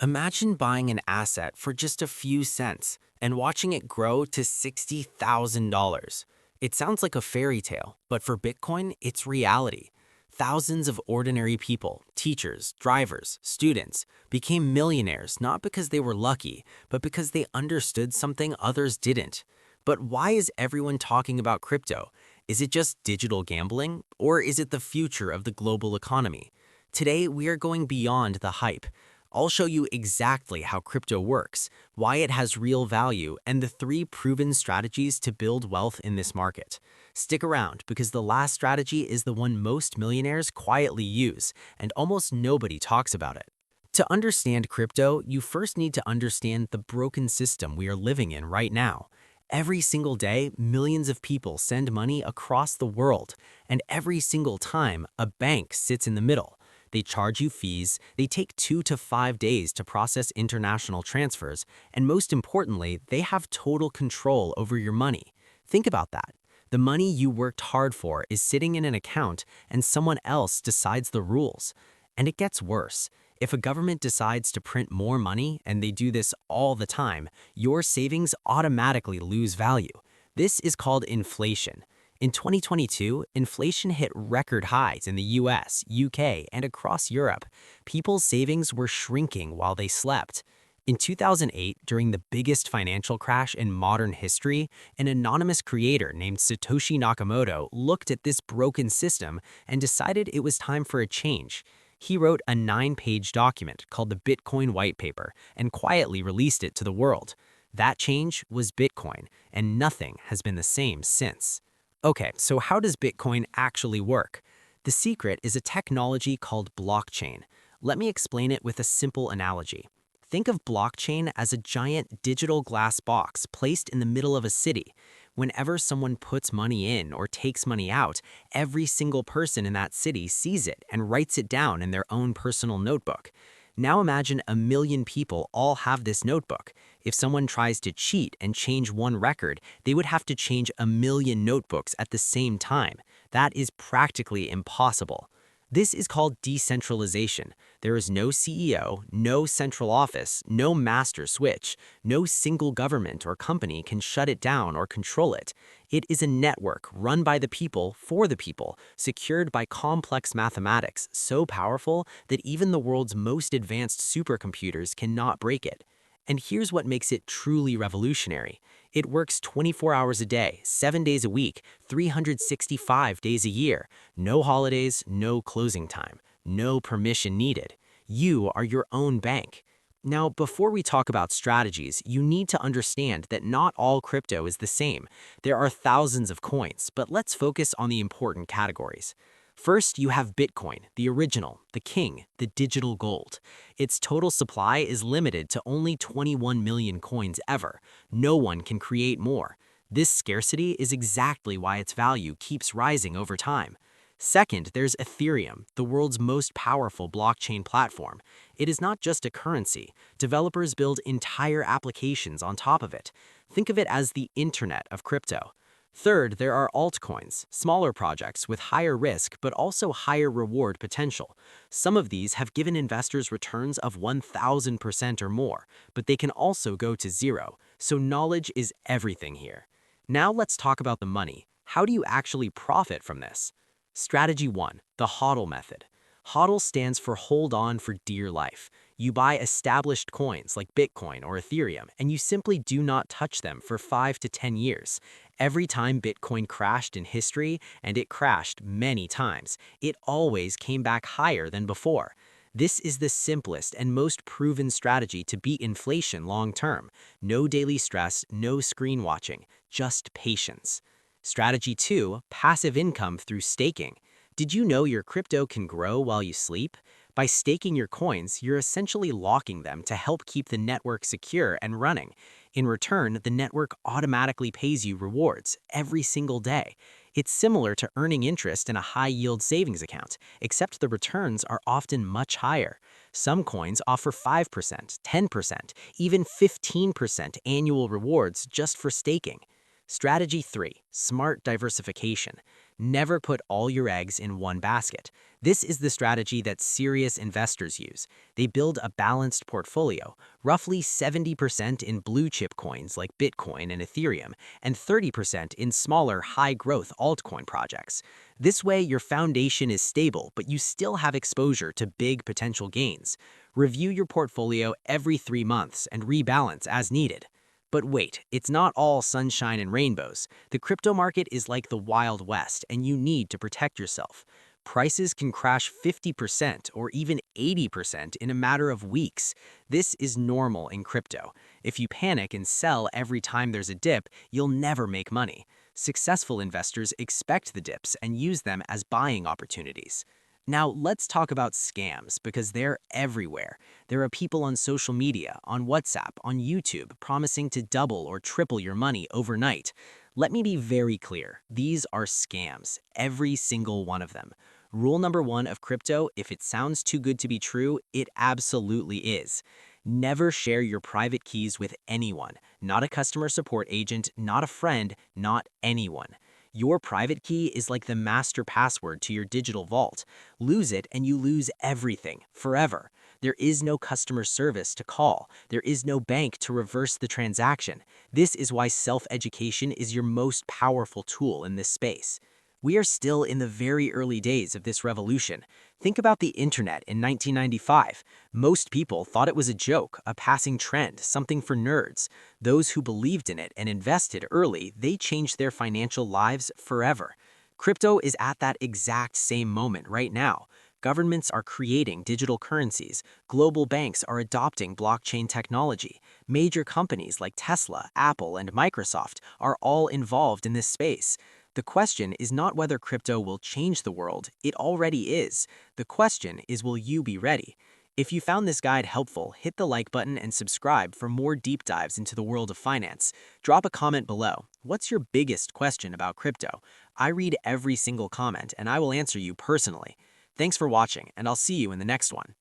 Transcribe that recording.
Imagine buying an asset for just a few cents and watching it grow to $60,000. It sounds like a fairy tale, but for Bitcoin, it's reality. Thousands of ordinary people, teachers, drivers, students, became millionaires not because they were lucky, but because they understood something others didn't. But why is everyone talking about crypto? Is it just digital gambling, or is it the future of the global economy? Today, we are going beyond the hype. I'll show you exactly how crypto works, why it has real value, and the 3 proven strategies to build wealth in this market. Stick around because the last strategy is the one most millionaires quietly use, and almost nobody talks about it. To understand crypto, you first need to understand the broken system we are living in right now. Every single day, millions of people send money across the world, and every single time, a bank sits in the middle. They charge you fees, they take 2 to 5 days to process international transfers, and most importantly, they have total control over your money. Think about that. The money you worked hard for is sitting in an account and someone else decides the rules. And it gets worse. If a government decides to print more money, and they do this all the time, your savings automatically lose value. This is called inflation. In 2022, inflation hit record highs in the US, UK, and across Europe. People's savings were shrinking while they slept. In 2008, during the biggest financial crash in modern history, an anonymous creator named Satoshi Nakamoto looked at this broken system and decided it was time for a change. He wrote a 9-page document called the Bitcoin White Paper and quietly released it to the world. That change was Bitcoin, and nothing has been the same since. Okay, so how does Bitcoin actually work? The secret is a technology called blockchain. Let me explain it with a simple analogy. Think of blockchain as a giant digital glass box placed in the middle of a city. Whenever someone puts money in or takes money out, every single person in that city sees it and writes it down in their own personal notebook. Now imagine a million people all have this notebook. If someone tries to cheat and change one record, they would have to change a million notebooks at the same time. That is practically impossible. This is called decentralization. There is no CEO, no central office, no master switch. No single government or company can shut it down or control it. It is a network run by the people for the people, secured by complex mathematics so powerful that even the world's most advanced supercomputers cannot break it. And here's what makes it truly revolutionary. It works 24 hours a day, 7 days a week, 365 days a year. No holidays, no closing time, no permission needed. You are your own bank. Now, before we talk about strategies, you need to understand that not all crypto is the same. There are thousands of coins, but let's focus on the important categories. First, you have Bitcoin, the original, the king, the digital gold. Its total supply is limited to only 21 million coins ever. No one can create more. This scarcity is exactly why its value keeps rising over time. Second, there's Ethereum, the world's most powerful blockchain platform. It is not just a currency. Developers build entire applications on top of it. Think of it as the internet of crypto. Third, there are altcoins, smaller projects with higher risk but also higher reward potential. Some of these have given investors returns of 1,000% or more, but they can also go to zero, so knowledge is everything here. Now let's talk about the money. How do you actually profit from this? Strategy 1, the HODL method. HODL stands for hold on for dear life. You buy established coins like Bitcoin or Ethereum, and you simply do not touch them for 5 to 10 years. Every time Bitcoin crashed in history, and it crashed many times, it always came back higher than before. This is the simplest and most proven strategy to beat inflation long term. No daily stress, no screen watching, just patience. Strategy 2, passive income through staking. Did you know your crypto can grow while you sleep? By staking your coins, you're essentially locking them to help keep the network secure and running. In return, the network automatically pays you rewards every single day. It's similar to earning interest in a high-yield savings account, except the returns are often much higher. Some coins offer 5%, 10%, even 15% annual rewards just for staking. Strategy 3, smart diversification. Never put all your eggs in one basket. This is the strategy that serious investors use. They build a balanced portfolio, roughly 70% in blue-chip coins like Bitcoin and Ethereum, and 30% in smaller, high-growth altcoin projects. This way, your foundation is stable, but you still have exposure to big potential gains. Review your portfolio every 3 months and rebalance as needed. But wait, it's not all sunshine and rainbows. The crypto market is like the Wild West, and you need to protect yourself. Prices can crash 50% or even 80% in a matter of weeks. This is normal in crypto. If you panic and sell every time there's a dip, you'll never make money. Successful investors expect the dips and use them as buying opportunities. Now, let's talk about scams because they're everywhere. There are people on social media, on WhatsApp, on YouTube promising to double or triple your money overnight. Let me be very clear. These are scams, every single one of them. Rule number 1 of crypto, if it sounds too good to be true, it absolutely is. Never share your private keys with anyone, not a customer support agent, not a friend, not anyone. Your private key is like the master password to your digital vault. Lose it and you lose everything, forever. There is no customer service to call. There is no bank to reverse the transaction. This is why self-education is your most powerful tool in this space. We are still in the very early days of this revolution. Think about the internet in 1995. Most people thought it was a joke, a passing trend, something for nerds. Those who believed in it and invested early, they changed their financial lives forever. Crypto is at that exact same moment right now. Governments are creating digital currencies. Global banks are adopting blockchain technology. Major companies like Tesla, Apple, and Microsoft are all involved in this space. The question is not whether crypto will change the world, it already is. The question is, will you be ready? If you found this guide helpful, hit the like button and subscribe for more deep dives into the world of finance. Drop a comment below. What's your biggest question about crypto? I read every single comment and I will answer you personally. Thanks for watching, and I'll see you in the next one.